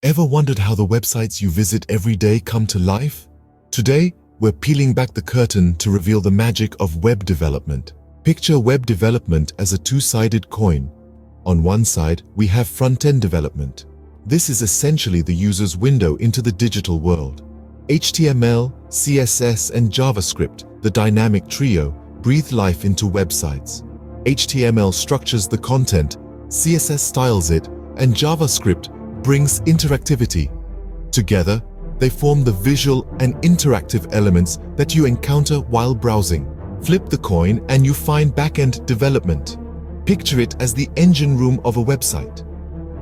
Ever wondered how the websites you visit every day come to life? Today, we're peeling back the curtain to reveal the magic of web development. Picture web development as a two-sided coin. On one side, we have front-end development. This is essentially the user's window into the digital world. HTML, CSS, and JavaScript, the dynamic trio, breathe life into websites. HTML structures the content, CSS styles it, and JavaScript brings interactivity. Together, they form the visual and interactive elements that you encounter while browsing. Flip the coin and you find back-end development. Picture it as the engine room of a website.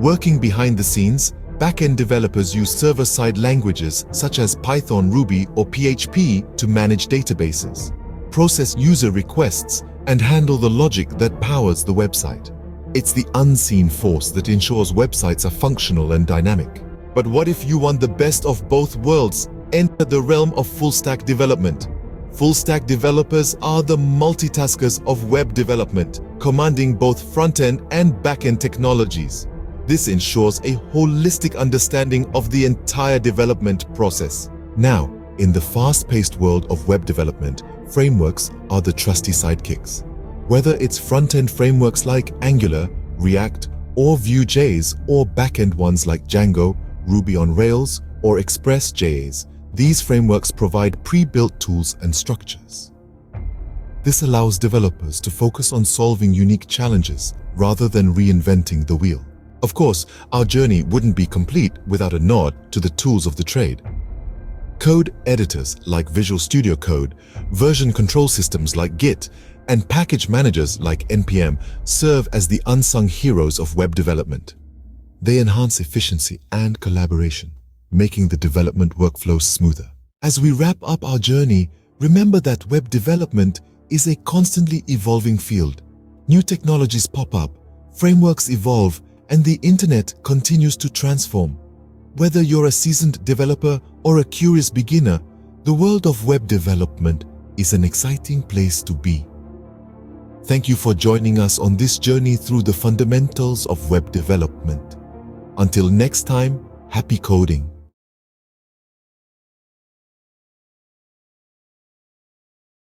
Working behind the scenes, back-end developers use server-side languages such as Python, Ruby, or PHP to manage databases, process user requests, and handle the logic that powers the website. It's the unseen force that ensures websites are functional and dynamic. But what if you want the best of both worlds? Enter the realm of full-stack development. Full-stack developers are the multitaskers of web development, commanding both front-end and back-end technologies. This ensures a holistic understanding of the entire development process. Now, in the fast-paced world of web development, frameworks are the trusty sidekicks. Whether it's front-end frameworks like Angular, React, or Vue.js, or back-end ones like Django, Ruby on Rails, or Express.js, these frameworks provide pre-built tools and structures. This allows developers to focus on solving unique challenges rather than reinventing the wheel. Of course, our journey wouldn't be complete without a nod to the tools of the trade. Code editors like Visual Studio Code, version control systems like Git, and package managers like NPM serve as the unsung heroes of web development. They enhance efficiency and collaboration, making the development workflow smoother. As we wrap up our journey, remember that web development is a constantly evolving field. New technologies pop up, frameworks evolve, and the internet continues to transform. Whether you're a seasoned developer or a curious beginner, the world of web development is an exciting place to be. Thank you for joining us on this journey through the fundamentals of web development. Until next time, happy coding.